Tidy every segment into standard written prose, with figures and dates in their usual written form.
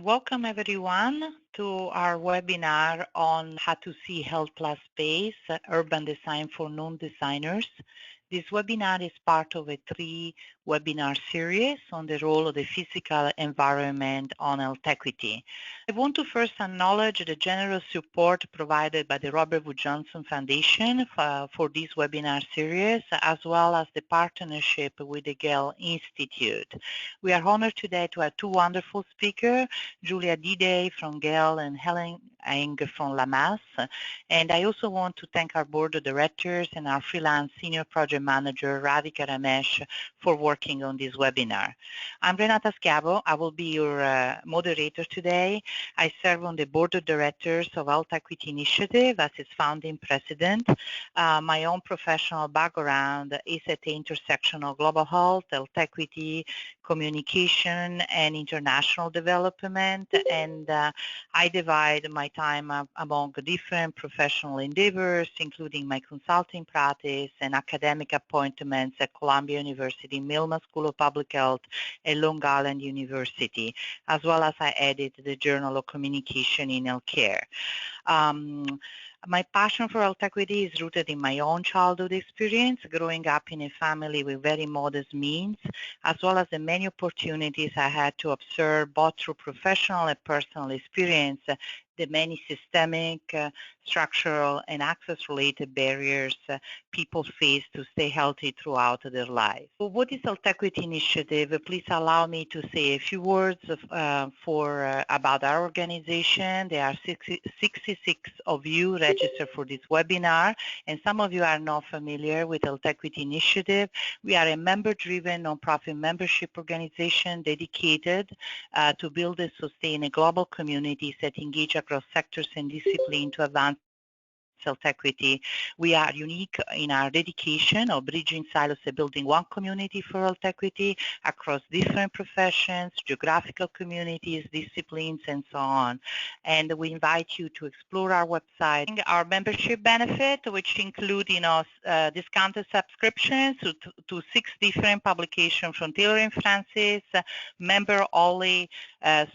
Welcome everyone to our webinar on how to see health plus space, urban design for non-designers. This webinar is part of a 3-webinar series on the role of the physical environment on health equity. I want to first acknowledge the generous support provided by the Robert Wood Johnson Foundation for this webinar series, as well as the partnership with the Gale Institute. We are honored today to have two wonderful speakers, Julia Dide from Gale and Helen Eng from Lamas. And I also want to thank our board of directors and our freelance senior project manager, Radhika Ramesh, for working on this webinar. I'm Renata Schiavo. I will be your moderator today. I serve on the board of directors of Health Equity Initiative as its founding president. My own professional background is at the intersection of global health, health equity, communication, and international development, and I divide my time among different professional endeavors, including my consulting practice and academic appointments at Columbia University, Millman School of Public Health, and Long Island University, as well as I edit the Journal of Communication in Healthcare. My passion for health equity is rooted in my own childhood experience, growing up in a family with very modest means, as well as the many opportunities I had to observe both through professional and personal experience, the many systemic, structural, and access-related barriers people face to stay healthy throughout their lives. So what is Health Equity Initiative? Please allow me to say a few words about our organization. There are 66 of you registered for this webinar, and some of you are not familiar with Health Equity Initiative. We are a member-driven nonprofit membership organization dedicated to build and sustain a global community that engage across sectors and disciplines to advance health equity. We are unique in our dedication of bridging silos and building one community for health equity across different professions, geographical communities, disciplines, and so on. And we invite you to explore our website. Our membership benefit, which include discounted subscriptions to 6 different publications from Taylor and Francis, member-only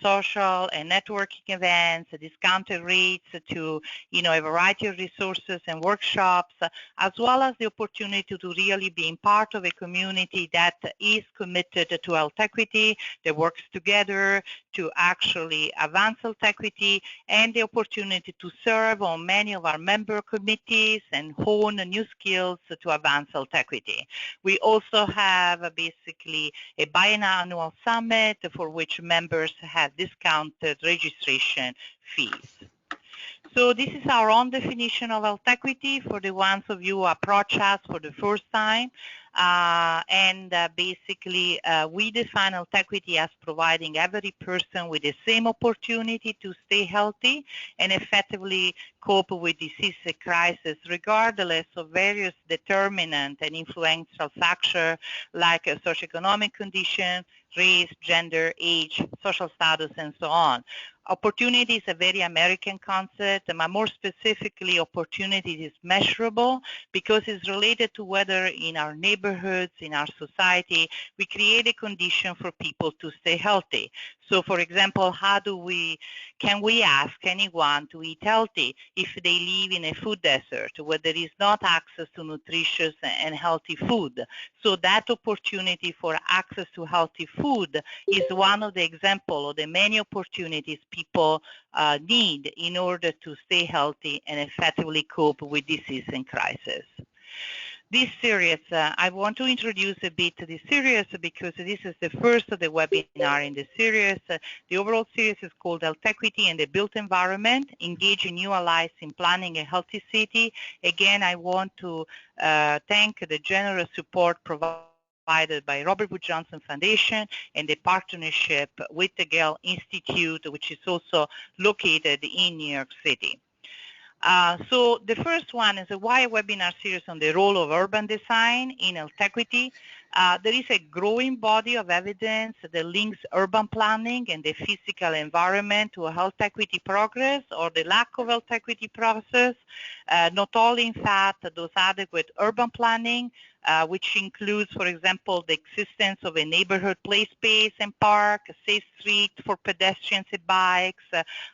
social and networking events, discounted rates to a variety of resources and workshops, as well as the opportunity to really be part of a community that is committed to health equity, that works together to actually advance health equity, and the opportunity to serve on many of our member committees and hone new skills to advance health equity. We also have basically a biannual summit for which members have discounted registration fees. So this is our own definition of health equity for the ones of you who approach us for the first time. Basically, we define health equity as providing every person with the same opportunity to stay healthy and effectively cope with disease and crisis, regardless of various determinant and influential factors like a socioeconomic condition, race, gender, age, social status, and so on. Opportunity is a very American concept, but more specifically, opportunity is measurable because it's related to whether in our neighborhoods, in our society, we create a condition for people to stay healthy. So, for example, can we ask anyone to eat healthy if they live in a food desert where there is not access to nutritious and healthy food? So that opportunity for access to healthy food is one of the examples of the many opportunities people need in order to stay healthy and effectively cope with disease and crisis. This series, I want to introduce a bit this series because this is the first of the webinar in the series. The overall series is called Health Equity and the Built Environment, Engaging New Allies in Planning a Healthy City. Again, I want to thank the generous support provided by Robert Wood Johnson Foundation and the partnership with the Gale Institute, which is also located in New York City. So the first one is a wide webinar series on the role of urban design in health equity. There is a growing body of evidence that links urban planning and the physical environment to health equity progress or the lack of health equity process. Not only, in fact, does adequate urban planning which includes, for example, the existence of a neighborhood play space and park, a safe street for pedestrians and bikes,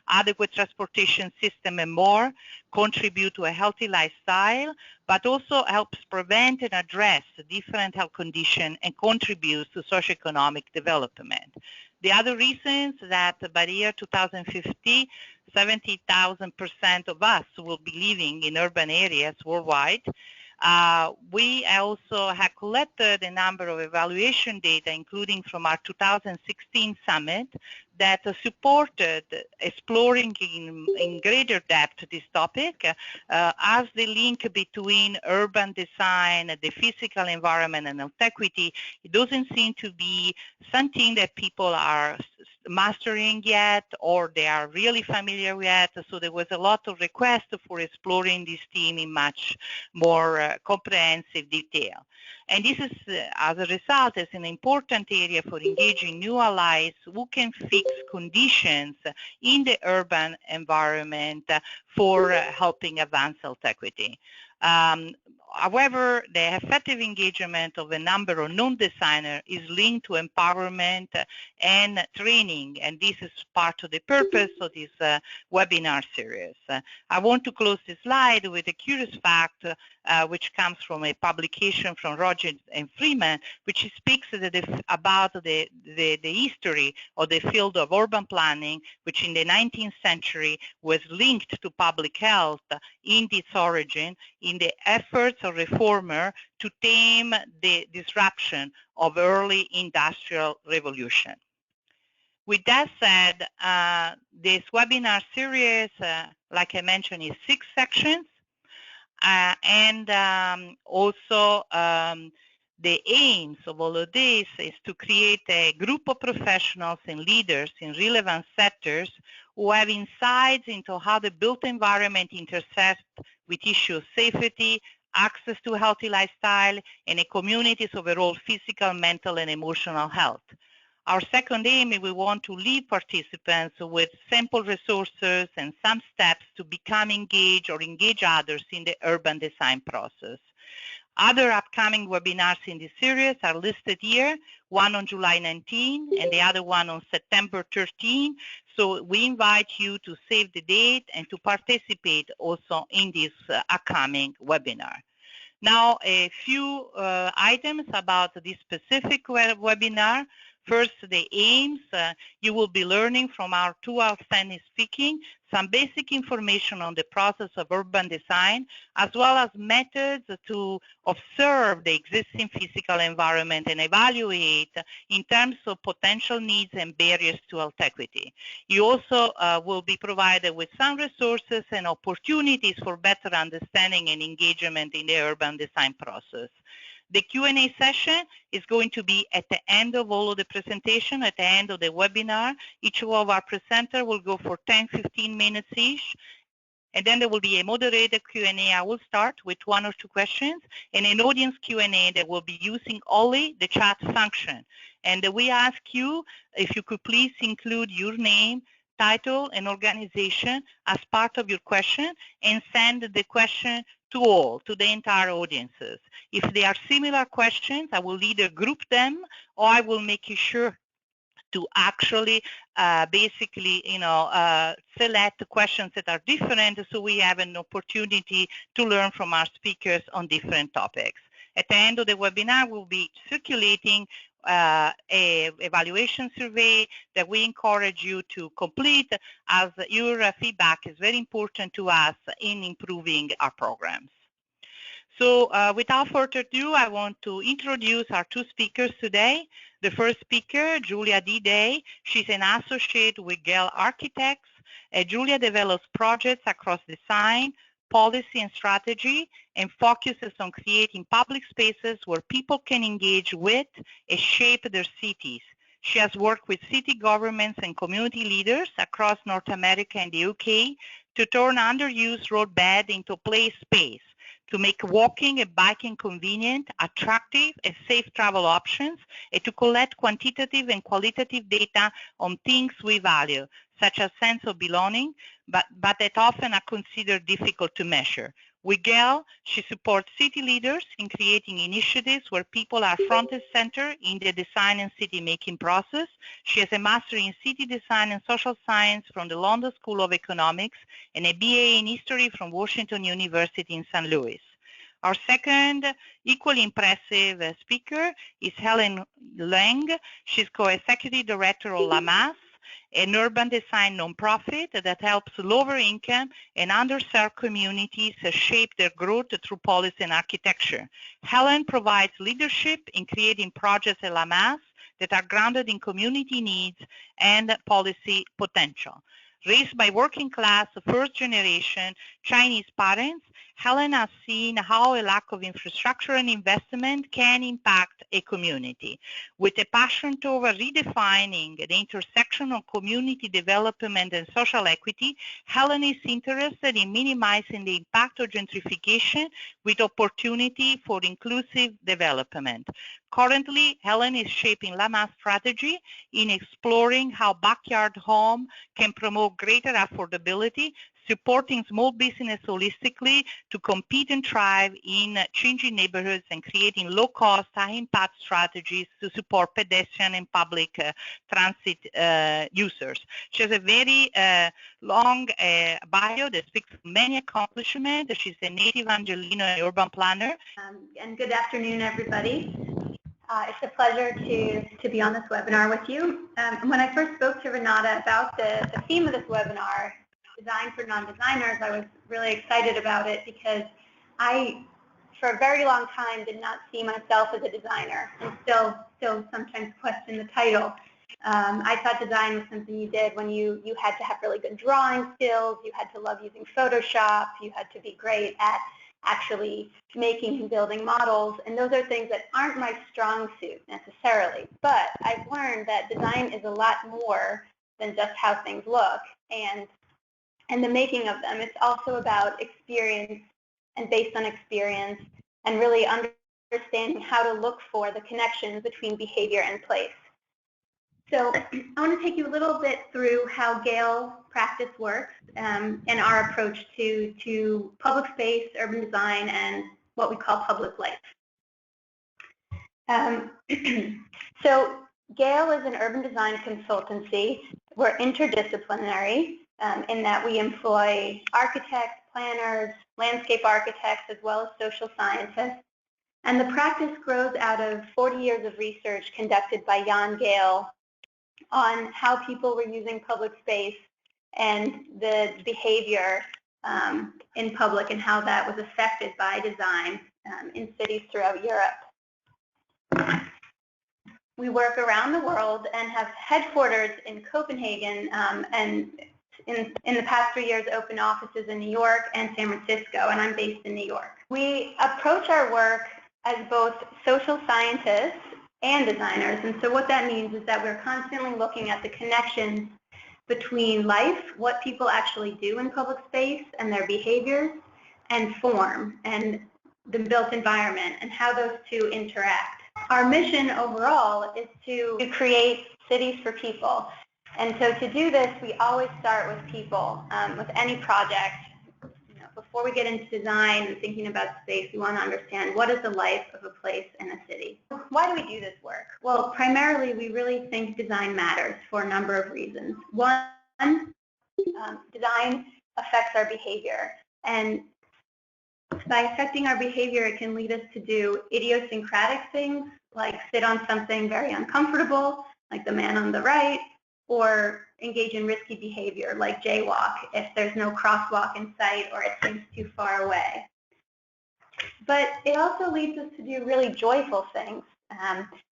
adequate transportation system, and more, contribute to a healthy lifestyle, but also helps prevent and address different health conditions and contributes to socioeconomic development. The other reasons that by the year 2050, 70,000% of us will be living in urban areas worldwide. We also have collected a number of evaluation data, including from our 2016 summit, that supported exploring in greater depth this topic as the link between urban design, the physical environment, and health equity. It doesn't seem to be something that people are mastering yet, or they are really familiar with. So there was a lot of requests for exploring this theme in much more comprehensive detail. And this is, as a result, is an important area for engaging new allies who can fix conditions in the urban environment for helping advance health equity. However, the effective engagement of a number of non-designers is linked to empowerment and training, and this is part of the purpose of this webinar series. I want to close this slide with a curious fact which comes from a publication from Roger and Freeman, which speaks about the history of the field of urban planning, which in the 19th century was linked to public health in its origin, in the efforts of reformer to tame the disruption of early industrial revolution. With that said, this webinar series, like I mentioned, is 6 sections. Also the aims of all of this is to create a group of professionals and leaders in relevant sectors who have insights into how the built environment intersects with issues of safety, access to a healthy lifestyle, and a community's overall physical, mental, and emotional health. Our second aim is we want to leave participants with sample resources and some steps to become engaged or engage others in the urban design process. Other upcoming webinars in this series are listed here, one on July 19 and the other one on September 13. So we invite you to save the date and to participate also in this upcoming webinar. Now, a few items about this specific webinar. First, the aims. You will be learning from our 2 outstanding speaking some basic information on the process of urban design, as well as methods to observe the existing physical environment and evaluate in terms of potential needs and barriers to health equity. You also will be provided with some resources and opportunities for better understanding and engagement in the urban design process. The Q&A session is going to be at the end of all of the presentation, at the end of the webinar. Each of our presenters will go for 10-15 minutes each. And then there will be a moderated Q&A. I will start with 1 or 2 questions, and an audience Q&A that will be using only the chat function. And we ask you if you could please include your name, title, and organization as part of your question, and send the question to all, to the entire audiences. If there are similar questions, I will either group them or I will make sure to actually basically, select questions that are different so we have an opportunity to learn from our speakers on different topics. At the end of the webinar, we'll be circulating a evaluation survey that we encourage you to complete, as your feedback is very important to us in improving our programs. So without further ado, I want to introduce our 2 speakers today. The first speaker, Julia D. Day. She's an associate with Gale Architects. Julia develops projects across design, policy, and strategy, and focuses on creating public spaces where people can engage with and shape their cities. She has worked with city governments and community leaders across North America and the UK to turn underused roadbed into play space, to make walking and biking convenient, attractive, and safe travel options, and to collect quantitative and qualitative data on things we value, such as sense of belonging, but that often are considered difficult to measure. With Gail, she supports city leaders in creating initiatives where people are front and center in the design and city-making process. She has a master in city design and social science from the London School of Economics and a BA in history from Washington University in St. Louis. Our second equally impressive speaker is Helen Lang. She's co-executive director of LAMAS, an urban design nonprofit that helps lower income and underserved communities shape their growth through policy and architecture. Helen provides leadership in creating projects at LAMAS that are grounded in community needs and policy potential. Raised by working class, first-generation Chinese parents, Helen has seen how a lack of infrastructure and investment can impact a community. With a passion toward redefining the intersection of community development and social equity, Helen is interested in minimizing the impact of gentrification with opportunity for inclusive development. Currently, Helen is shaping LAMA's strategy in exploring how backyard home can promote greater affordability, supporting small business holistically to compete and thrive in changing neighborhoods and creating low-cost, high-impact strategies to support pedestrian and public transit users. She has a very long bio that speaks of many accomplishments. She's a native Angelino and urban planner. And good afternoon, everybody. It's a pleasure to be on this webinar with you. When I first spoke to Renata about the theme of this webinar, Design for Non-Designers, I was really excited about it because I, for a very long time, did not see myself as a designer and still sometimes question the title. I thought design was something you did when you had to have really good drawing skills, you had to love using Photoshop, you had to be great at actually making and building models, and those are things that aren't my strong suit necessarily. But I've learned that design is a lot more than just how things look and the making of them. It's also about experience and based on experience and really understanding how to look for the connections between behavior and place. So I want to take you a little bit through how Gale practice works and our approach to public space, urban design, and what we call public life. So Gale is an urban design consultancy. We're interdisciplinary in that we employ architects, planners, landscape architects, as well as social scientists. And the practice grows out of 40 years of research conducted by Jan Gale on how people were using public space and the behavior in public and how that was affected by design in cities throughout Europe. We work around the world and have headquarters in Copenhagen and in the past 3 years opened offices in New York and San Francisco, and I'm based in New York. We approach our work as both social scientists and designers, and so what that means is that we're constantly looking at the connections between life, what people actually do in public space and their behaviors, and form and the built environment and how those two interact. Our mission overall is to create cities for people. And so to do this, we always start with people. With any project, before we get into design and thinking about space, we want to understand what is the life of a place in a city. Why do we do this work? Well, primarily, we really think design matters for a number of reasons. One, design affects our behavior. And by affecting our behavior, it can lead us to do idiosyncratic things, like sit on something very uncomfortable, like the man on the right, or engage in risky behavior like jaywalk if there's no crosswalk in sight or it seems too far away. But it also leads us to do really joyful things,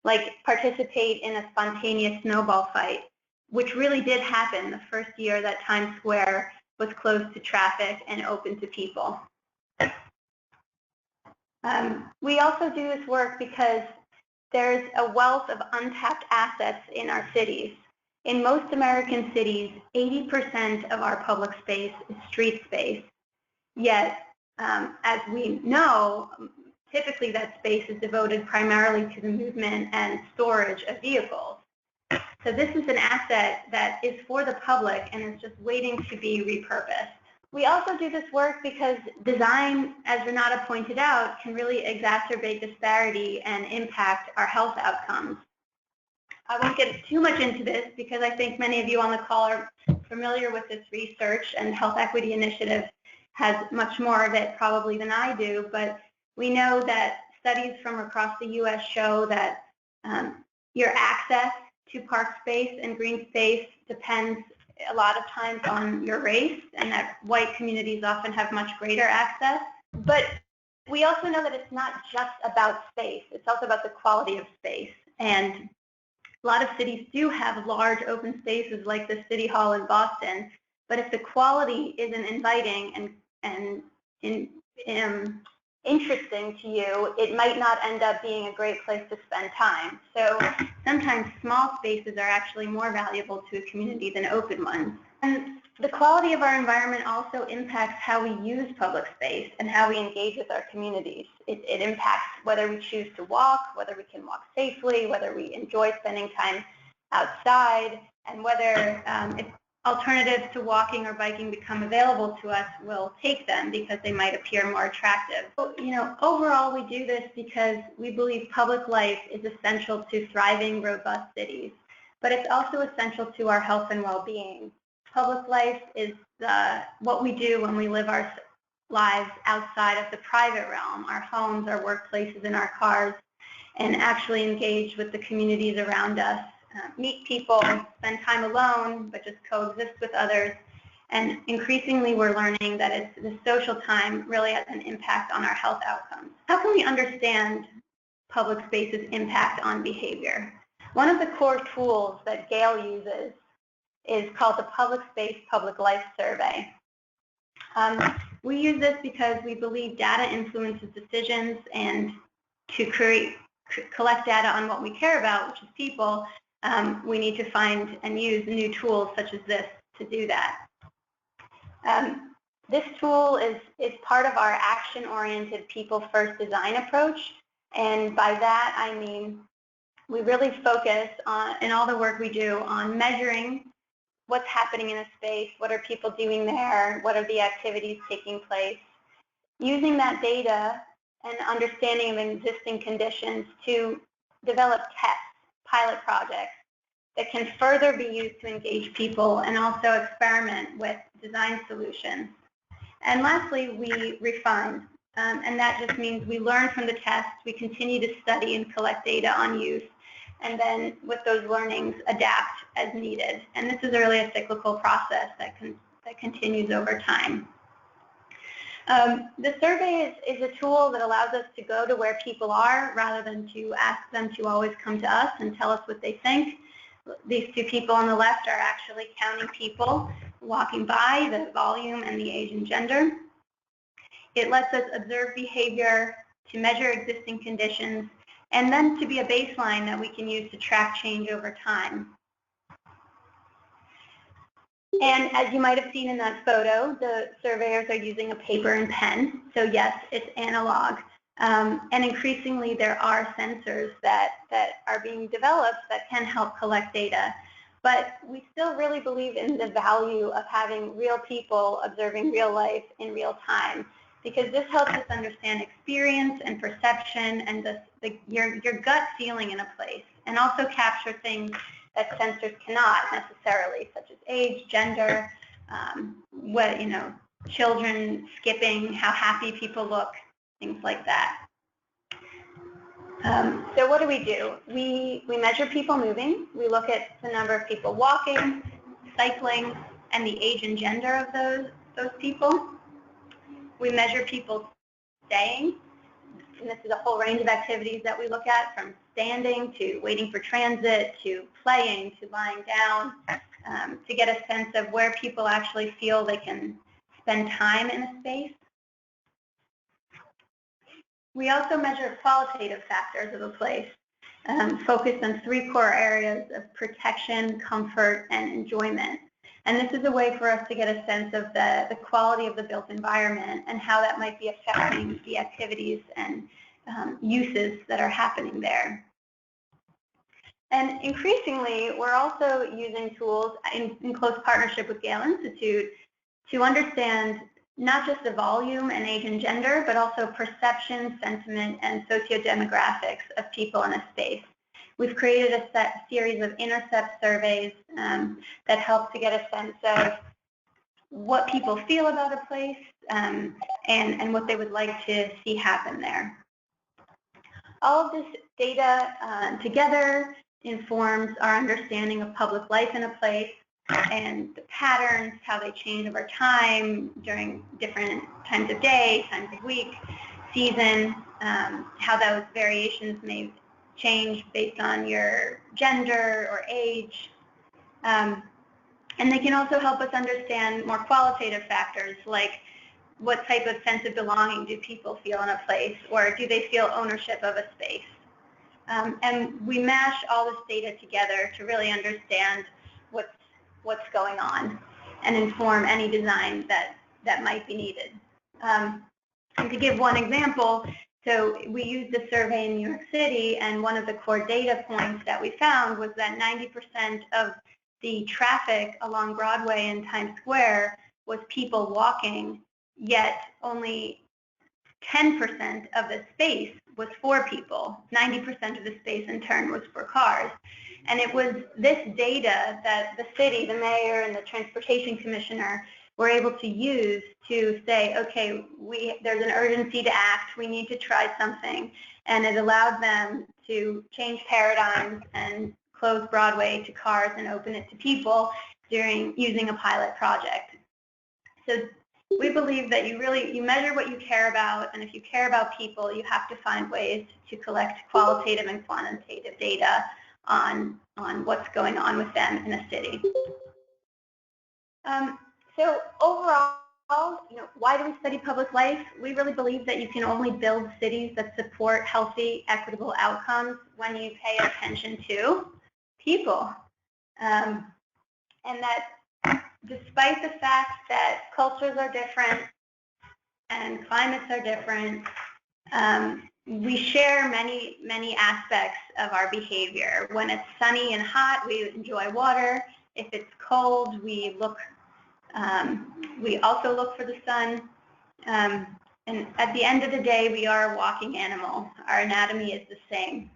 like participate in a spontaneous snowball fight, which really did happen the first year that Times Square was closed to traffic and open to people. We also do this work because there's a wealth of untapped assets in our cities. In most American cities, 80% of our public space is street space. Yet, as we know, typically that space is devoted primarily to the movement and storage of vehicles. So this is an asset that is for the public and is just waiting to be repurposed. We also do this work because design, as Renata pointed out, can really exacerbate disparity and impact our health outcomes. I won't get too much into this because I think many of you on the call are familiar with this research, and Health Equity Initiative has much more of it probably than I do, but we know that studies from across the U.S. show that your access to park space and green space depends a lot of times on your race, and that white communities often have much greater access. But we also know that it's not just about space, it's also about the quality of space. And a lot of cities do have large open spaces like the City Hall in Boston, but if the quality isn't inviting and interesting to you, it might not end up being a great place to spend time. So sometimes small spaces are actually more valuable to a community than open ones. And the quality of our environment also impacts how we use public space and how we engage with our communities. It impacts whether we choose to walk, whether we can walk safely, whether we enjoy spending time outside, and whether if alternatives to walking or biking become available to us, we'll take them because they might appear more attractive. So, overall, we do this because we believe public life is essential to thriving, robust cities, but it's also essential to our health and well-being. Public life is what we do when we live our lives outside of the private realm, our homes, our workplaces, and our cars, and actually engage with the communities around us. Meet people, spend time alone, but just coexist with others. And increasingly, we're learning that it's the social time really has an impact on our health outcomes. How can we understand public space's impact on behavior? One of the core tools that Gail uses is called the Public Space Public Life Survey. We use this because we believe data influences decisions, and to collect data on what we care about, which is people, we need to find and use new tools such as this to do that. This tool is part of our action-oriented people-first design approach, and by that I mean we really focus on, in all the work we do, on measuring what's happening in a space, what are people doing there, what are the activities taking place, using that data and understanding of existing conditions to develop tests, pilot projects that can further be used to engage people and also experiment with design solutions. And lastly, we refine, and that just means we learn from the tests, we continue to study and collect data on use, and then with those learnings, adapt as needed. And this is really a cyclical process that continues over time. The survey is a tool that allows us to go to where people are rather than to ask them to always come to us and tell us what they think. These two people on the left are actually counting people walking by, the volume and the age and gender. It lets us observe behavior, to measure existing conditions, and then to be a baseline that we can use to track change over time. And as you might have seen in that photo, the surveyors are using a paper and pen. So yes, it's analog. And increasingly, there are sensors that are being developed that can help collect data. But we still really believe in the value of having real people observing real life in real time, because this helps us understand experience and perception and your gut feeling in a place, and also capture things that sensors cannot necessarily, such as age, gender, children skipping, how happy people look, things like that. So what do? We measure people moving. We look at the number of people walking, cycling, and the age and gender of those people. We measure people staying, and this is a whole range of activities that we look at, from standing to waiting for transit to playing to lying down, to get a sense of where people actually feel they can spend time in a space. We also measure qualitative factors of a place, focused on 3 core areas of protection, comfort, and enjoyment. And this is a way for us to get a sense of the quality of the built environment and how that might be affecting the activities and uses that are happening there. And increasingly, we're also using tools in close partnership with Gale Institute to understand not just the volume and age and gender, but also perception, sentiment, and socio-demographics of people in a space. We've created a series of intercept surveys that help to get a sense of what people feel about a place and what they would like to see happen there. All of this data together informs our understanding of public life in a place and the patterns, how they change over time during different times of day, times of week, season, how those variations may change based on your gender or age. And they can also help us understand more qualitative factors like what type of sense of belonging do people feel in a place, or do they feel ownership of a space? And we mash all this data together to really understand what's going on and inform any design that might be needed. And to give one example, so we used a survey in New York City, and one of the core data points that we found was that 90% of the traffic along Broadway and Times Square was people walking, yet only 10% of the space was for people. 90% of the space in turn was for cars. And it was this data that the city, the mayor, and the transportation commissioner were able to use to say, okay, there's an urgency to act, we need to try something. And it allowed them to change paradigms and close Broadway to cars and open it to people using a pilot project. So we believe that you measure what you care about, and if you care about people, you have to find ways to collect qualitative and quantitative data on what's going on with them in a city. So overall, why do we study public life? We really believe that you can only build cities that support healthy, equitable outcomes when you pay attention to people. And that despite the fact that cultures are different and climates are different, we share many, many aspects of our behavior. When it's sunny and hot, we enjoy water. If it's cold, we also look for the sun. And at the end of the day, we are a walking animal. Our anatomy is the same.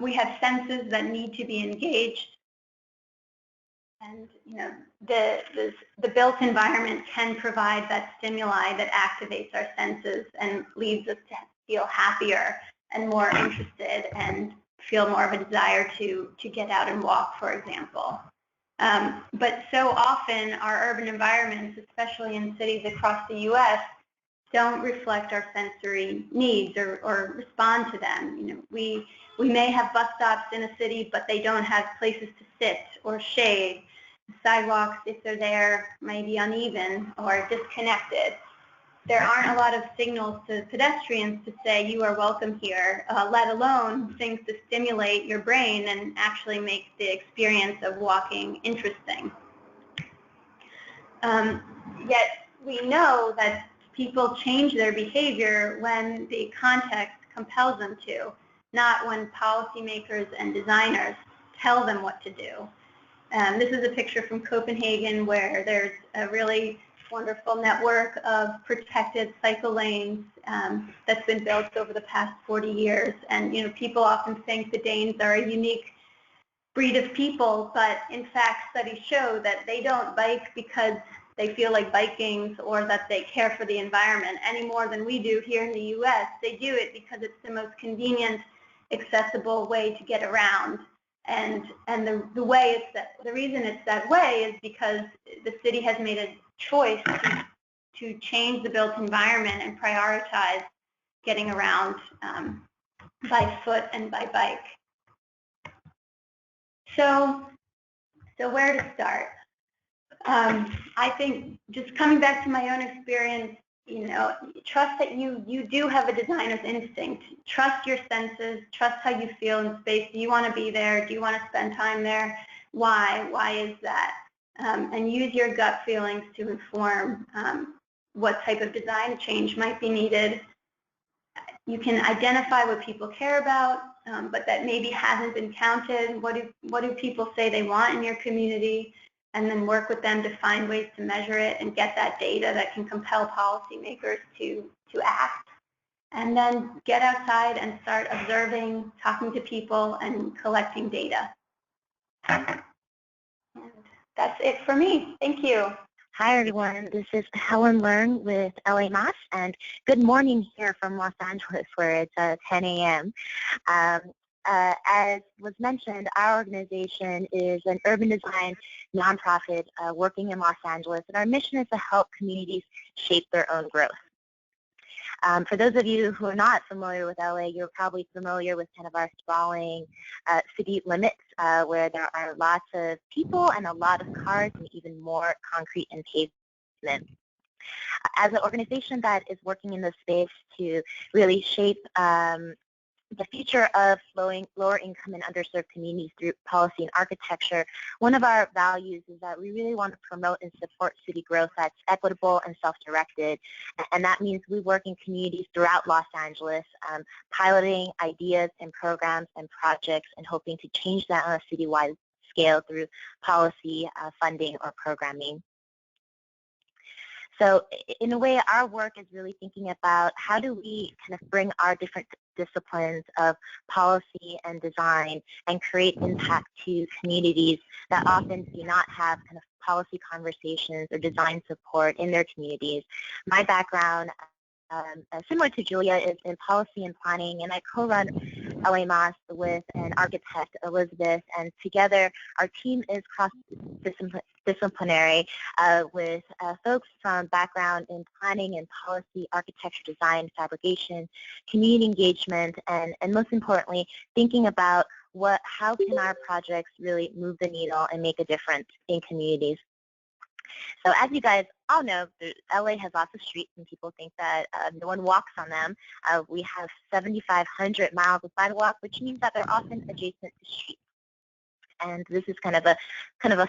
We have senses that need to be engaged. And the built environment can provide that stimuli that activates our senses and leads us to feel happier and more interested and feel more of a desire to get out and walk, for example. But so often our urban environments, especially in cities across the U.S., don't reflect our sensory needs or respond to them. We may have bus stops in a city, but they don't have places to sit or shade. Sidewalks, if they're there, may be uneven or disconnected. There aren't a lot of signals to pedestrians to say you are welcome here, let alone things to stimulate your brain and actually make the experience of walking interesting. Yet we know that people change their behavior when the context compels them to, not when policymakers and designers tell them what to do. This is a picture from Copenhagen where there's a really wonderful network of protected cycle lanes that's been built over the past 40 years. And people often think the Danes are a unique breed of people, but in fact studies show that they don't bike because they feel like Vikings or that they care for the environment any more than we do here in the U.S. They do it because it's the most convenient, accessible way to get around. And the reason it's that way is because the city has made a choice to change the built environment and prioritize getting around by foot and by bike. So where to start? I think just coming back to my own experience, trust that you do have a designer's instinct. Trust your senses. Trust how you feel in space. Do you want to be there? Do you want to spend time there? Why? Why is that? And use your gut feelings to inform what type of design change might be needed. You can identify what people care about, but that maybe hasn't been counted. What do people say they want in your community? and then work with them to find ways to measure it and get that data that can compel policymakers to act. And then get outside and start observing, talking to people, and collecting data. And that's it for me. Thank you. Hi, everyone. This is Helen Learn with LA Mass, and good morning here from Los Angeles, where it's 10 a.m. As was mentioned, our organization is an urban design nonprofit working in Los Angeles, and our mission is to help communities shape their own growth. For those of you who are not familiar with LA, you're probably familiar with kind of our sprawling city limits where there are lots of people and a lot of cars and even more concrete and pavement. As an organization that is working in this space to really shape the future of lower income and underserved communities through policy and architecture, one of our values is that we really want to promote and support city growth that's equitable and self-directed. And that means we work in communities throughout Los Angeles, piloting ideas and programs and projects and hoping to change that on a citywide scale through policy, funding, or programming. So in a way, our work is really thinking about how do we kind of bring our different disciplines of policy and design and create impact to communities that often do not have kind of policy conversations or design support in their communities. My background, similar to Julia, is in policy and planning, and I co-run LA Moss with an architect, Elizabeth, and together our team is cross-disciplinary with folks from background in planning and policy, architecture, design, fabrication, community engagement, and most importantly, thinking about how can our projects really move the needle and make a difference in communities. So as you guys all know, LA has lots of streets and people think that no one walks on them. We have 7,500 miles of sidewalk, which means that they're often adjacent to streets. And this is kind of a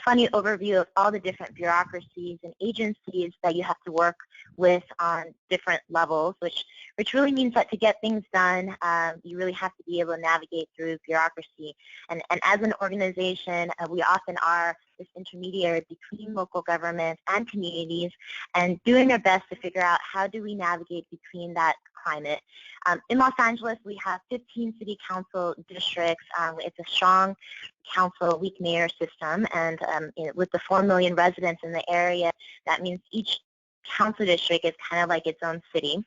funny overview of all the different bureaucracies and agencies that you have to work with on different levels, which really means that to get things done, you really have to be able to navigate through bureaucracy. And as an organization, we often are this intermediary between local government and communities, and doing our best to figure out how do we navigate between that climate. In Los Angeles, we have 15 city council districts. It's a strong council, weak mayor system, and with the 4 million residents in the area, that means each council district is kind of like its own city.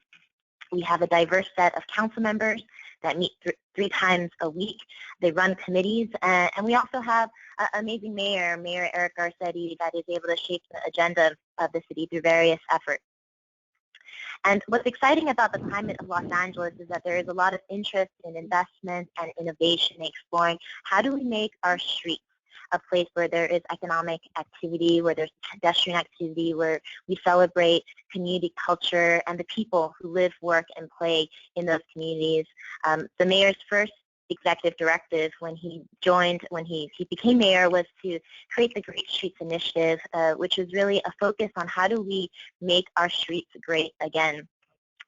We have a diverse set of council members that meet three times a week. They run committees, and we also have an amazing mayor, Mayor Eric Garcetti, that is able to shape the agenda of the city through various efforts. And what's exciting about the climate of Los Angeles is that there is a lot of interest in investment and innovation, exploring how do we make our streets a place where there is economic activity, where there's pedestrian activity, where we celebrate community culture and the people who live, work, and play in those communities. The mayor's first executive directive when he became mayor was to create the Great Streets Initiative, which is really a focus on how do we make our streets great again.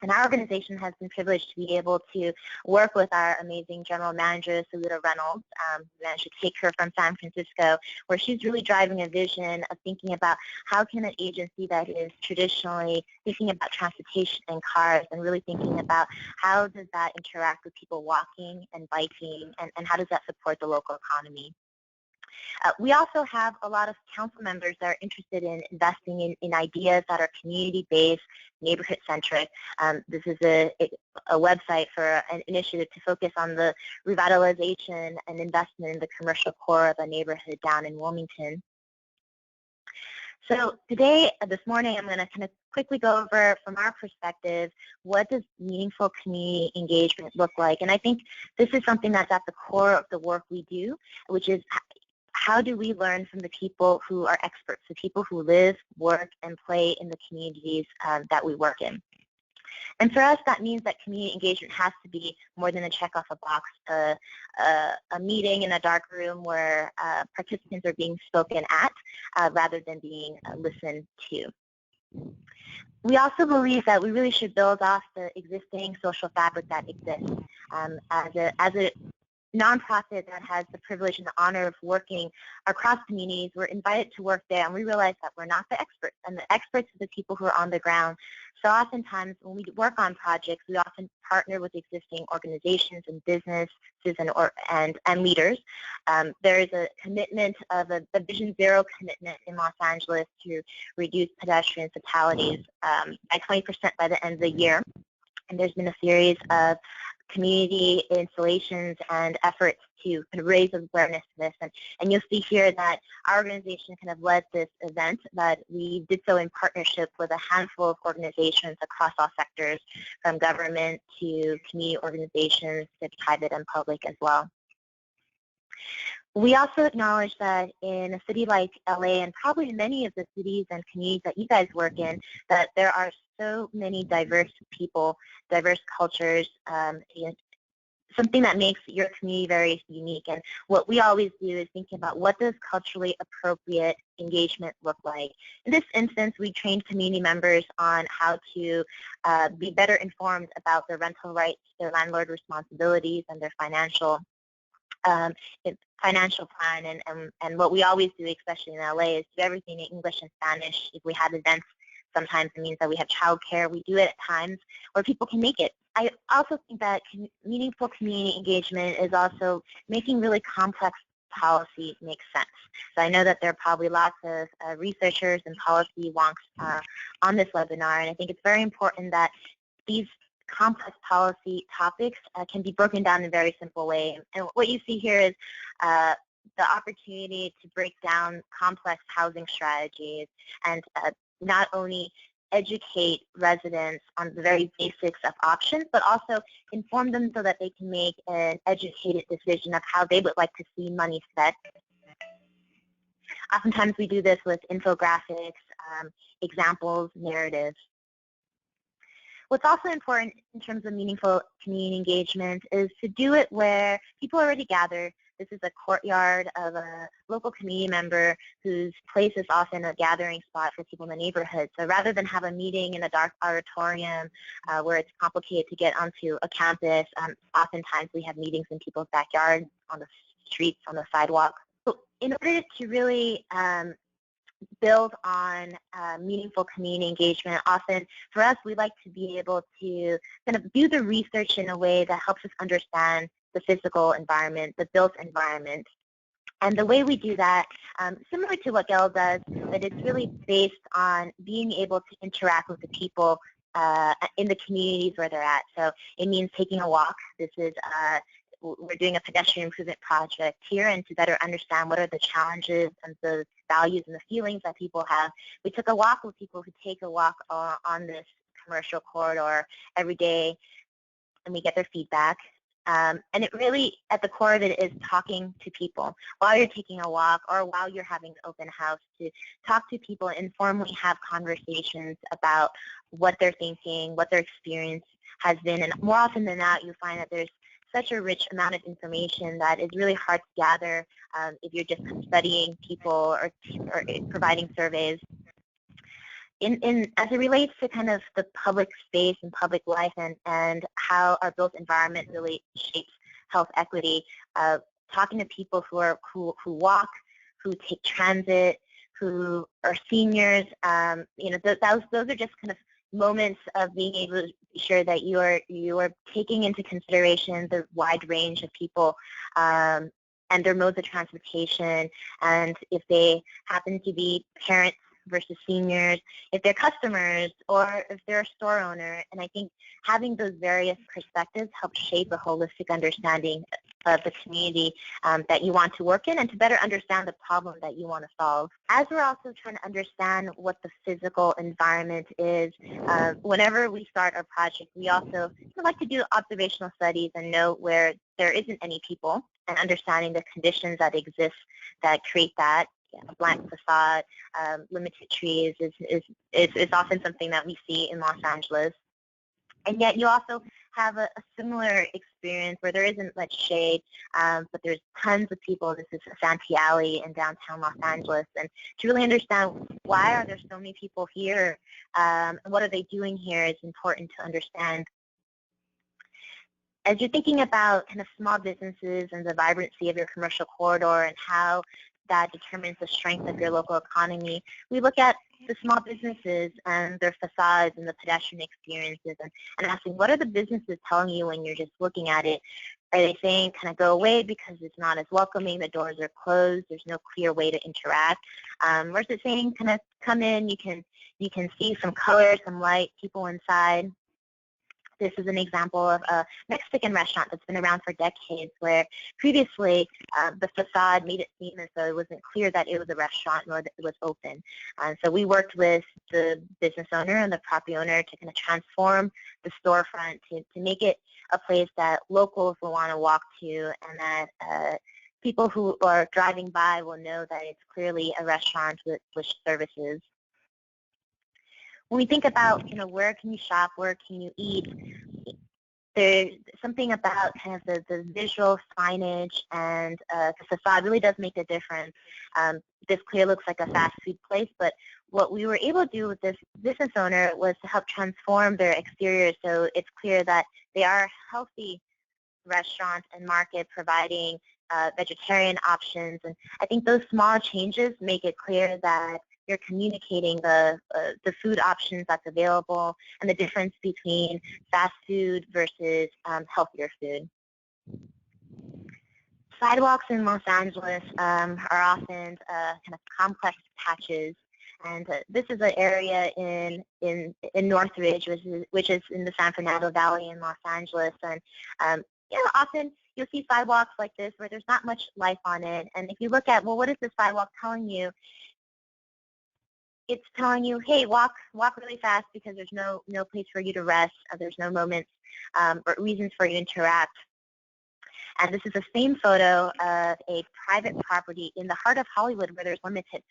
And our organization has been privileged to be able to work with our amazing general manager, Salita Reynolds. We managed to take her from San Francisco, where she's really driving a vision of thinking about how can an agency that is traditionally thinking about transportation and cars and really thinking about how does that interact with people walking and biking, and how does that support the local economy. We also have a lot of council members that are interested in investing in ideas that are community-based, neighborhood-centric. This is a website for an initiative to focus on the revitalization and investment in the commercial core of a neighborhood down in Wilmington. So today, this morning, I'm going to kind of quickly go over, from our perspective, what does meaningful community engagement look like? And I think this is something that's at the core of the work we do, which is how do we learn from the people who are experts, the people who live, work, and play in the communities that we work in. And for us, that means that community engagement has to be more than a check off a box, a meeting in a dark room where participants are being spoken at rather than being listened to. We also believe that we really should build off the existing social fabric that exists. As a nonprofit that has the privilege and the honor of working across communities. We're invited to work there, and we realize that we're not the experts, and the experts are the people who are on the ground. So oftentimes when we work on projects, we often partner with existing organizations and businesses and leaders. There is a commitment of a Vision Zero commitment in Los Angeles to reduce pedestrian fatalities by 20% by the end of the year. And there's been a series of community installations and efforts to kind of raise awareness to this. And you'll see here that our organization kind of led this event, that we did so in partnership with a handful of organizations across all sectors, from government to community organizations to private and public as well. We also acknowledge that in a city like LA, and probably many of the cities and communities that you guys work in, that there are so many diverse people, diverse cultures, something that makes your community very unique. And what we always do is thinking about, what does culturally appropriate engagement look like? In this instance, we trained community members on how to be better informed about their rental rights, their landlord responsibilities, and their financial plan. And what we always do, especially in LA, is do everything in English and Spanish. If we have events, sometimes it means that we have childcare. We do it at times where people can make it. I also think that meaningful community engagement is also making really complex policy make sense. So I know that there are probably lots of researchers and policy wonks on this webinar, and I think it's very important that these complex policy topics can be broken down in a very simple way. And what you see here is the opportunity to break down complex housing strategies and not only educate residents on the very basics of options, but also inform them so that they can make an educated decision of how they would like to see money spent. Oftentimes we do this with infographics, examples, narratives. What's also important in terms of meaningful community engagement is to do it where people already gather. This is a courtyard of a local community member whose place is often a gathering spot for people in the neighborhood. So rather than have a meeting in a dark auditorium where it's complicated to get onto a campus, oftentimes we have meetings in people's backyards, on the streets, on the sidewalk. So in order to really build on meaningful community engagement, often for us, we like to be able to kind of do the research in a way that helps us understand the physical environment, the built environment. And the way we do that, similar to what Gail does, but it's really based on being able to interact with the people in the communities where they're at. So it means taking a walk. This is we're doing a pedestrian improvement project here, and to better understand what are the challenges and the values and the feelings that people have, we took a walk with people who take a walk on this commercial corridor every day, and we get their feedback. And it really, at the core of it, is talking to people while you're taking a walk or while you're having an open house, to talk to people and informally have conversations about what they're thinking, what their experience has been. And more often than not, you find that there's such a rich amount of information that is really hard to gather if you're just studying people or providing surveys. As it relates to kind of the public space and public life and how our built environment really shapes health equity, talking to people who walk, who take transit, who are seniors, those are just kind of moments of being able to be sure that you are taking into consideration the wide range of people and their modes of transportation, and if they happen to be parents versus seniors, if they're customers, or if they're a store owner. And I think having those various perspectives helps shape a holistic understanding of the community that you want to work in, and to better understand the problem that you want to solve. As we're also trying to understand what the physical environment is, whenever we start a project, we also like to do observational studies and know where there isn't any people, and understanding the conditions that exist that create that. A blank facade, limited trees is often something that we see in Los Angeles. And yet you also have a similar experience where there isn't much shade, but there's tons of people. This is Santee Alley in downtown Los Angeles. And to really understand why are there so many people here, and what are they doing here, is important to understand. as you're thinking about kind of small businesses and the vibrancy of your commercial corridor and how that determines the strength of your local economy, we look at the small businesses and their facades and the pedestrian experiences and asking, what are the businesses telling you when you're just looking at it? Are they saying kind of go away because it's not as welcoming, the doors are closed, there's no clear way to interact? Or is it saying kind of come in, you can see some color, some light, people inside? This is an example of a Mexican restaurant that's been around for decades where previously the facade made it seem as though it wasn't clear that it was a restaurant nor that it was open. So we worked with the business owner and the property owner to kind of transform the storefront to make it a place that locals will want to walk to and that people who are driving by will know that it's clearly a restaurant with services. When we think about, where can you shop, where can you eat, there's something about kind of the visual signage and the facade really does make a difference. This clearly looks like a fast food place, but what we were able to do with this business owner was to help transform their exterior so it's clear that they are a healthy restaurant and market providing vegetarian options. And I think those small changes make it clear that you're communicating the food options that's available and the difference between fast food versus healthier food. Sidewalks in Los Angeles are often kind of complex patches, and this is an area in Northridge, which is in the San Fernando Valley in Los Angeles, and often you'll see sidewalks like this where there's not much life on it. And if you look at, well, what is this sidewalk telling you? It's telling you, hey, walk really fast because there's no place for you to rest. There's no moments or reasons for you to interact. And this is the same photo of a private property in the heart of Hollywood where there's limited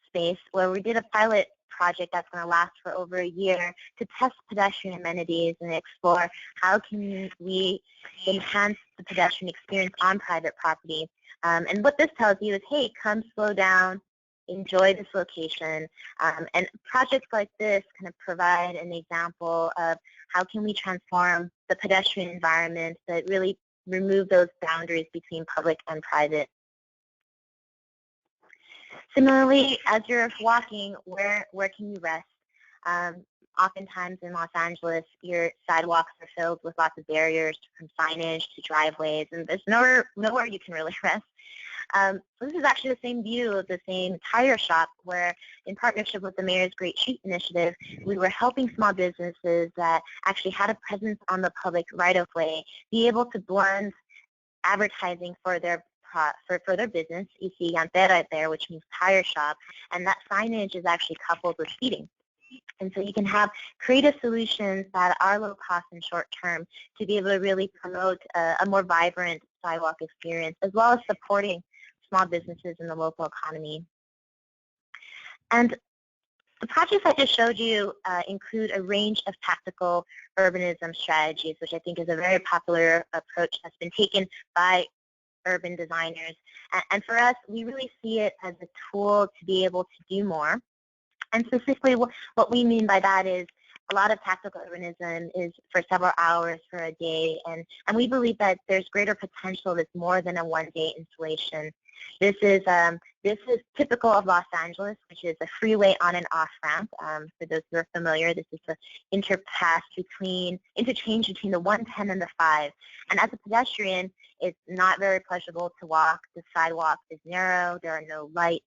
space, where we did a pilot project that's going to last for over a year to test pedestrian amenities and explore how can we enhance the pedestrian experience on private property. And what this tells you is, hey, come slow down, enjoy this location, and projects like this kind of provide an example of how can we transform the pedestrian environment that really remove those boundaries between public and private. Similarly, as you're walking, where can you rest? Oftentimes in Los Angeles, your sidewalks are filled with lots of barriers, from signage to driveways, and there's nowhere you can really rest. So this is actually the same view of the same tire shop where, in partnership with the Mayor's Great Street Initiative, we were helping small businesses that actually had a presence on the public right-of-way be able to blend advertising for their business. You see Llantera right there, which means tire shop, and that signage is actually coupled with seating. And so you can have creative solutions that are low cost and short term to be able to really promote a more vibrant sidewalk experience, as well as supporting small businesses in the local economy. And the projects I just showed you include a range of tactical urbanism strategies, which I think is a very popular approach that's been taken by urban designers. And for us, we really see it as a tool to be able to do more. And specifically, what we mean by that is a lot of tactical urbanism is for several hours for a day, and we believe that there's greater potential that's more than a one-day installation. This is typical of Los Angeles, which is a freeway on and off ramp. For those who are familiar, this is the interchange between the 110 and the 5. And as a pedestrian, it's not very pleasurable to walk. The sidewalk is narrow. There are no lights.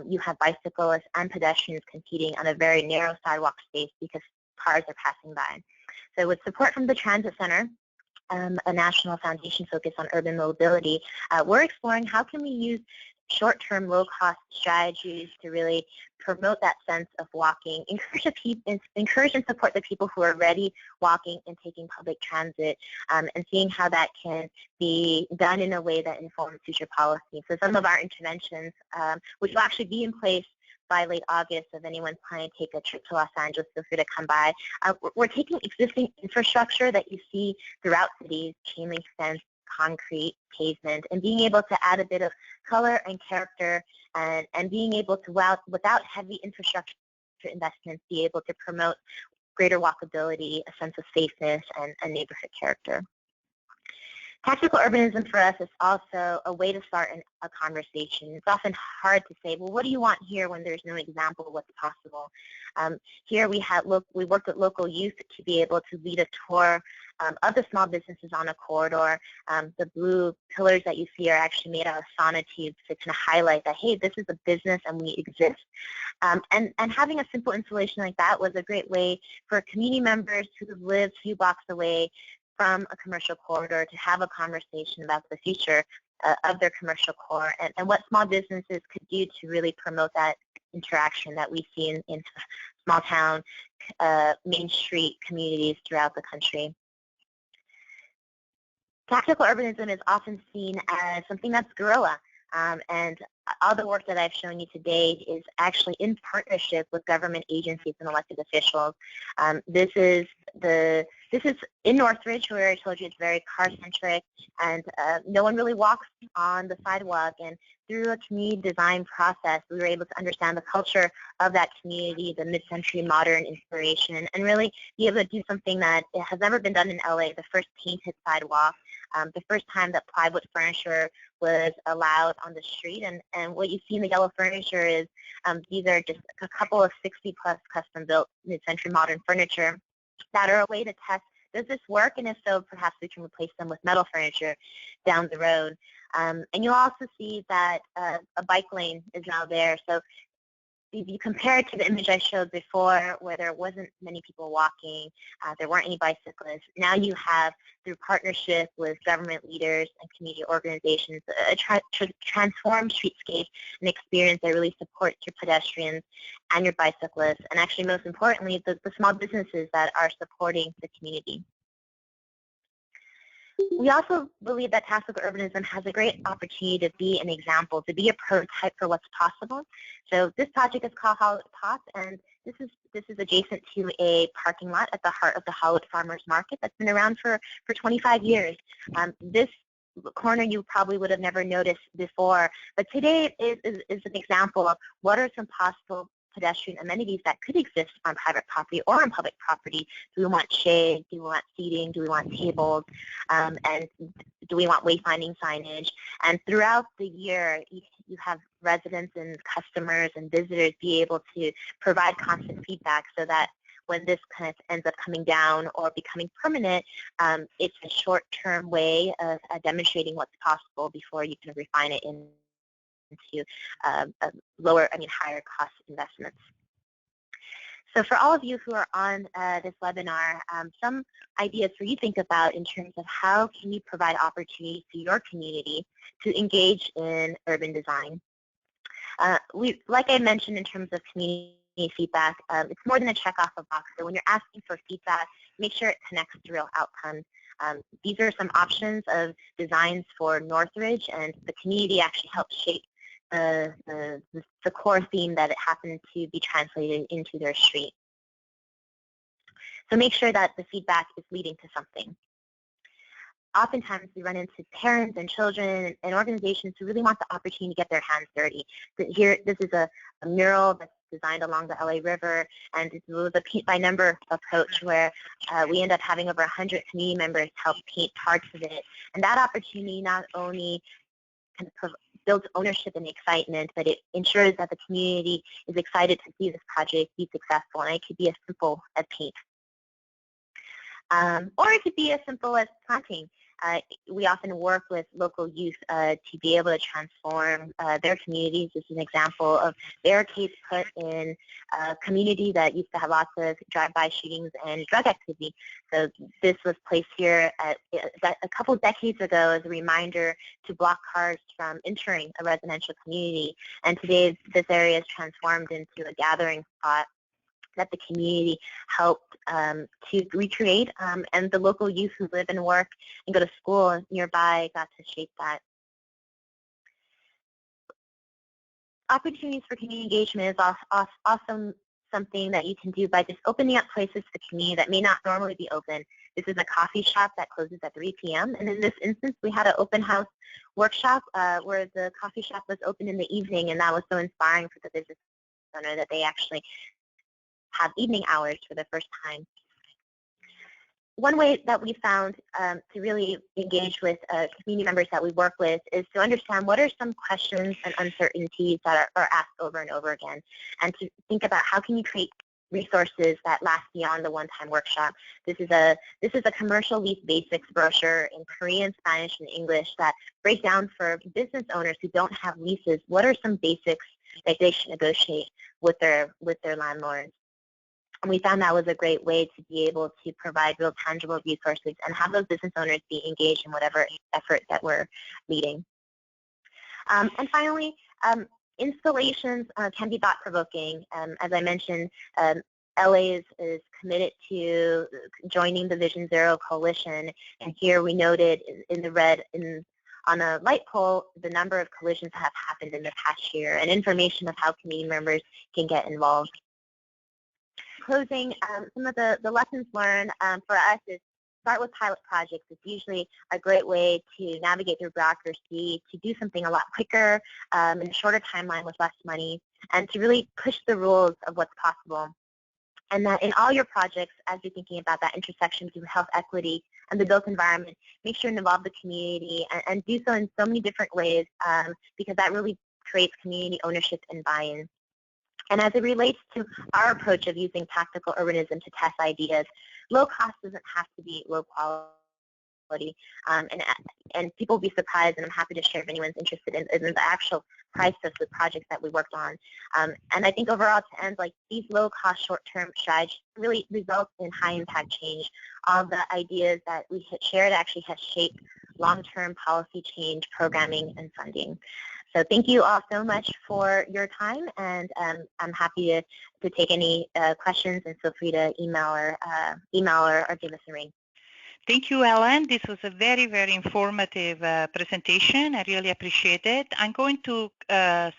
You have bicyclists and pedestrians competing on a very narrow sidewalk space because cars are passing by. So with support from the Transit Center, a national foundation focused on urban mobility, we're exploring how can we use short-term, low-cost strategies to really promote that sense of walking, encourage and support the people who are already walking and taking public transit, and seeing how that can be done in a way that informs future policy. So some of our interventions, which will actually be in place by late August, if anyone's planning to take a trip to Los Angeles, feel free to come by. We're taking existing infrastructure that you see throughout cities, chain link fence, concrete, pavement, and being able to add a bit of color and character and being able to, without heavy infrastructure investments, be able to promote greater walkability, a sense of safeness, and neighborhood character. Tactical urbanism for us is also a way to start a conversation. It's often hard to say, well, what do you want here when there's no example of what's possible? Here we worked with local youth to be able to lead a tour of the small businesses on a corridor. The blue pillars that you see are actually made out of sonotubes to kind of highlight that, hey, this is a business and we exist. And having a simple installation like that was a great way for community members who live a few blocks away from a commercial corridor to have a conversation about the future of their commercial core and what small businesses could do to really promote that interaction that we see in small town, main street communities throughout the country. Tactical urbanism is often seen as something that's guerrilla, and all the work that I've shown you today is actually in partnership with government agencies and elected officials. This is in Northridge, where I told you it's very car-centric, and no one really walks on the sidewalk. And through a community design process, we were able to understand the culture of that community, the mid-century modern inspiration, and really be able to do something that has never been done in LA, the first painted sidewalk, the first time that plywood furniture was allowed on the street. And what you see in the yellow furniture is these are just a couple of 60-plus custom-built mid-century modern furniture that are a way to test, does this work? And if so, perhaps we can replace them with metal furniture down the road. And you'll also see that a bike lane is now there. So if you compare it to the image I showed before, where there wasn't many people walking, there weren't any bicyclists, now you have, through partnership with government leaders and community organizations, a transformed streetscape, an experience that really supports your pedestrians and your bicyclists, and actually most importantly, the small businesses that are supporting the community. We also believe that tactical urbanism has a great opportunity to be an example, to be a prototype for what's possible. So this project is called Hollywood Pop, and this is adjacent to a parking lot at the heart of the Hollywood Farmers Market that's been around for 25 years. This corner you probably would have never noticed before, but today is an example of what are some possible pedestrian amenities that could exist on private property or on public property. Do we want shade? Do we want seating? Do we want tables? And do we want wayfinding signage? And throughout the year, you have residents and customers and visitors be able to provide constant feedback so that when this kind of ends up coming down or becoming permanent, it's a short-term way of demonstrating what's possible before you can refine it into higher cost investments. So for all of you who are on this webinar, some ideas for you to think about in terms of how can you provide opportunities to your community to engage in urban design. Like I mentioned in terms of community feedback, it's more than a check off a box. So when you're asking for feedback, make sure it connects to real outcomes. These are some options of designs for Northridge, and the community actually helped shape the core theme that it happened to be translated into their street. So make sure that the feedback is leading to something. Oftentimes we run into parents and children and organizations who really want the opportunity to get their hands dirty. Here, this is a mural that's designed along the LA River, and it was a paint by number approach where we end up having over 100 community members help paint parts of it. And that opportunity not only kind of builds ownership and excitement, but it ensures that the community is excited to see this project be successful, and it could be as simple as paint. Or it could be as simple as planting. We often work with local youth to be able to transform their communities. This is an example of barricades put in a community that used to have lots of drive-by shootings and drug activity. So this was placed here a couple decades ago as a reminder to block cars from entering a residential community. And today this area is transformed into a gathering spot that the community helped to recreate, and the local youth who live and work and go to school nearby got to shape that. Opportunities for community engagement is also something that you can do by just opening up places to the community that may not normally be open. This is a coffee shop that closes at 3 p.m. And in this instance, we had an open house workshop where the coffee shop was open in the evening, and that was so inspiring for the business owner that they actually have evening hours for the first time. one way that we found to really engage with community members that we work with is to understand what are some questions and uncertainties that are asked over and over again, and to think about how can you create resources that last beyond the one-time workshop. This is a commercial lease basics brochure in Korean, Spanish, and English that break down for business owners who don't have leases what are some basics that they should negotiate with their landlords. And we found that was a great way to be able to provide real tangible resources and have those business owners be engaged in whatever effort that we're leading. And finally, installations can be thought-provoking. As I mentioned, LA is committed to joining the Vision Zero Coalition, and here we noted in the red on a light pole the number of collisions that have happened in the past year and information of how community members can get involved. Closing, some of the lessons learned for us is start with pilot projects. It's usually a great way to navigate through bureaucracy, to do something a lot quicker in a shorter timeline with less money, and to really push the rules of what's possible. And that in all your projects, as you're thinking about that intersection between health equity and the built environment, make sure to involve the community and do so in so many different ways because that really creates community ownership and buy-in. And as it relates to our approach of using tactical urbanism to test ideas, low cost doesn't have to be low quality. And people will be surprised, and I'm happy to share if anyone's interested in the actual price of the projects that we worked on. And I think overall, to end, like these low-cost, short-term strategies really result in high-impact change. All the ideas that we had shared actually have shaped long-term policy change, programming, and funding. So thank you all so much for your time, and I'm happy to take any questions, and feel free to email or give us a ring. Thank you, Ellen. This was a very, very informative presentation. I really appreciate it. I'm going to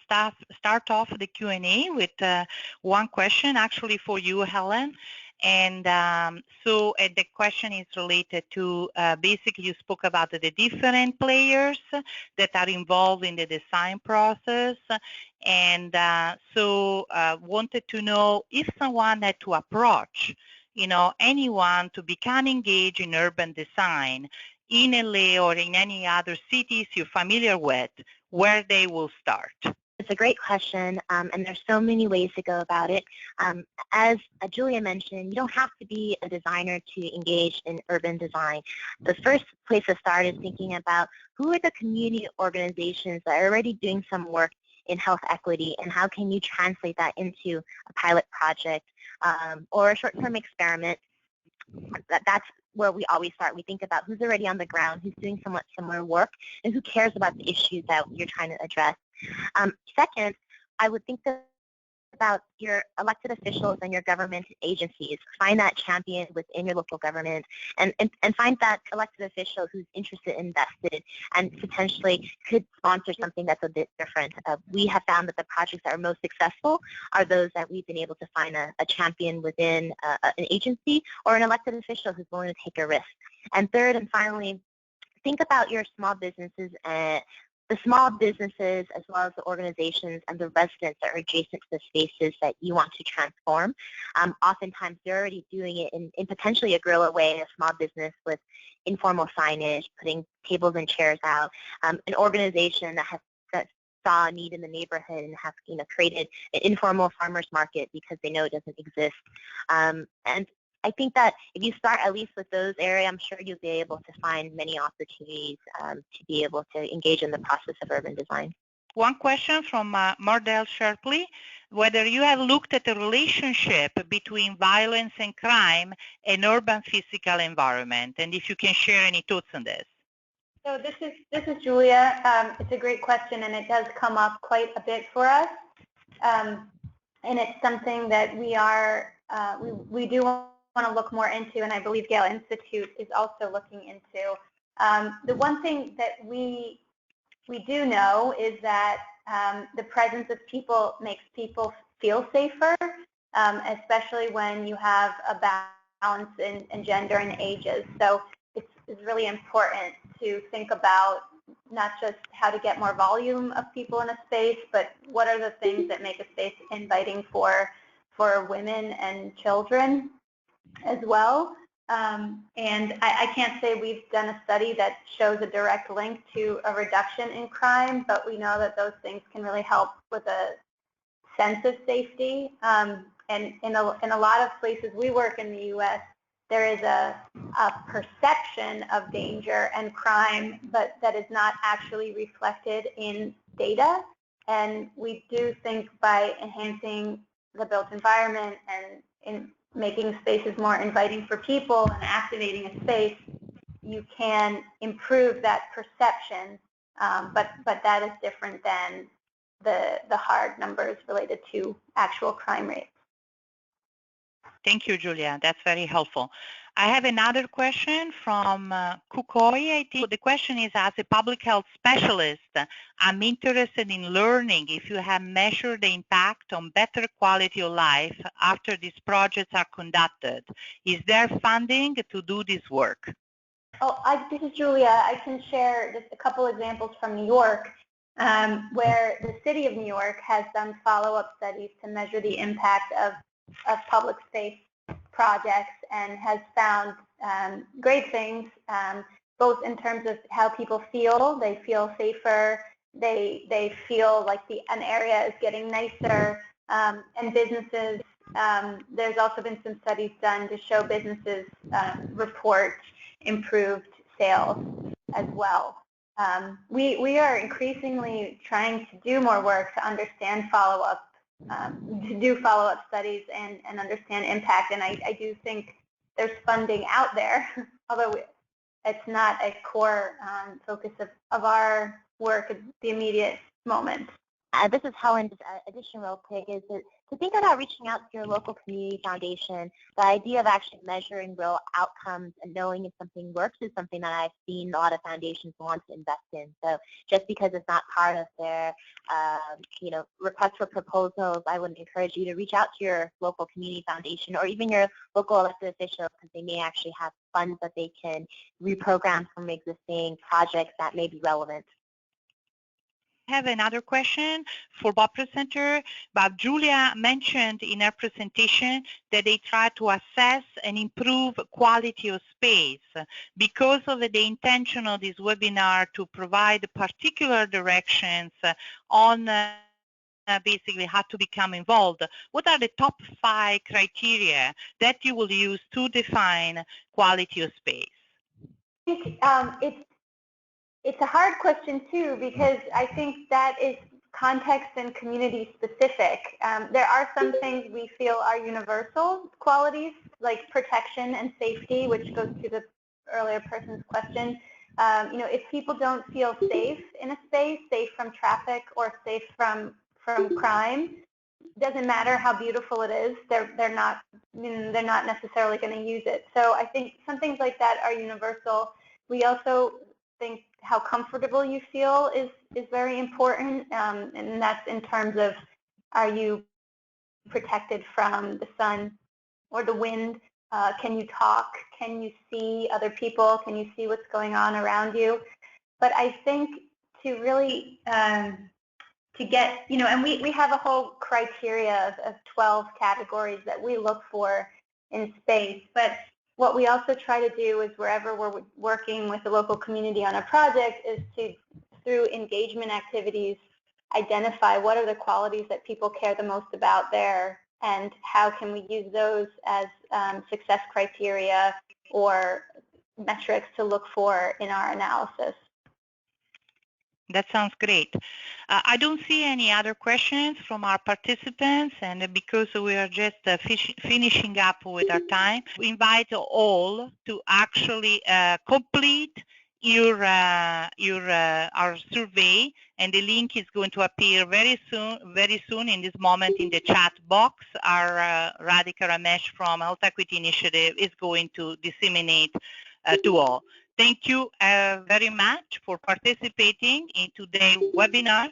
start off the Q&A with one question actually for you, Helen. And so the question is related to basically you spoke about the different players that are involved in the design process. And so wanted to know if someone had to approach anyone to become engaged in urban design in LA or in any other cities you're familiar with, where they will start. It's a great question, and there's so many ways to go about it. As Julia mentioned, you don't have to be a designer to engage in urban design. The first place to start is thinking about who are the community organizations that are already doing some work in health equity, and how can you translate that into a pilot project or a short-term experiment. That's where we always start. We think about who's already on the ground, who's doing somewhat similar work, and who cares about the issues that you're trying to address. Second, I would think about your elected officials and your government agencies. Find that champion within your local government, and find that elected official who's interested, invested, and potentially could sponsor something that's a bit different. We have found that the projects that are most successful are those that we've been able to find a champion within an agency or an elected official who's willing to take a risk. And third and finally, think about your small businesses and the small businesses as well as the organizations and the residents that are adjacent to the spaces that you want to transform. Oftentimes they're already doing it in potentially a guerrilla way, a small business with informal signage, putting tables and chairs out, an organization that saw a need in the neighborhood and have created an informal farmers market because they know it doesn't exist. And I think that if you start at least with those areas, I'm sure you'll be able to find many opportunities to be able to engage in the process of urban design. One question from Mardell Sharpley, whether you have looked at the relationship between violence and crime and urban physical environment, and if you can share any thoughts on this. So this is Julia. It's a great question, and it does come up quite a bit for us. And it's something that we do want to look more into, and I believe Gale Institute is also looking into. The one thing that we do know is that the presence of people makes people feel safer, especially when you have a balance in gender and ages. So it's really important to think about not just how to get more volume of people in a space, but what are the things that make a space inviting for women and children as well. And I can't say we've done a study that shows a direct link to a reduction in crime, but we know that those things can really help with a sense of safety. And in a lot of places we work in the U.S., there is a perception of danger and crime, but that is not actually reflected in data. And we do think by enhancing the built environment and in making spaces more inviting for people and activating a space, you can improve that perception, but that is different than the hard numbers related to actual crime rates. Thank you, Julia. That's very helpful. I have another question from Kukoi. I think the question is, as a public health specialist, I'm interested in learning if you have measured the impact on better quality of life after these projects are conducted. Is there funding to do this work? Oh, this is Julia. I can share just a couple examples from New York, where the city of New York has done follow-up studies to measure the impact of public space projects and has found great things, both in terms of how people feel. They feel safer. They feel like an area is getting nicer, and businesses. There's also been some studies done to show businesses report improved sales as well. We are increasingly trying to do more work to understand follow-up, to do follow-up studies and understand impact. And I do think there's funding out there, although it's not a core focus of our work at the immediate moment. This is Helen. Just addition real quick is to think about reaching out to your local community foundation. The idea of actually measuring real outcomes and knowing if something works is something that I've seen a lot of foundations want to invest in. So just because it's not part of their request for proposals, I would encourage you to reach out to your local community foundation or even your local elected official, because they may actually have funds that they can reprogram from existing projects that may be relevant. I have another question for Bob presenter. Bob, Julia mentioned in her presentation that they try to assess and improve quality of space. Because of the intention of this webinar to provide particular directions on basically how to become involved, what are the top 5 criteria that you will use to define quality of space? I think it's a hard question too, because I think that is context and community specific. There are some things we feel are universal qualities, like protection and safety, which goes to the earlier person's question. If people don't feel safe in a space, safe from traffic or safe from crime, doesn't matter how beautiful it is, they're not necessarily going to use it. So I think some things like that are universal. We also think how comfortable you feel is very important, and that's in terms of, are you protected from the sun or the wind? Can you talk? Can you see other people? Can you see what's going on around you? But I think to really to get, and we have a whole criteria of 12 categories that we look for in space, but what we also try to do is, wherever we're working with the local community on a project, is to, through engagement activities, identify what are the qualities that people care the most about there, and how can we use those as success criteria or metrics to look for in our analysis. That sounds great. I don't see any other questions from our participants, and because we are just finishing up with our time, we invite all to actually complete our survey, and the link is going to appear very soon in this moment in the chat box. Our Radhika Ramesh from Health Equity Initiative is going to disseminate to all. Thank you very much for participating in today's webinar.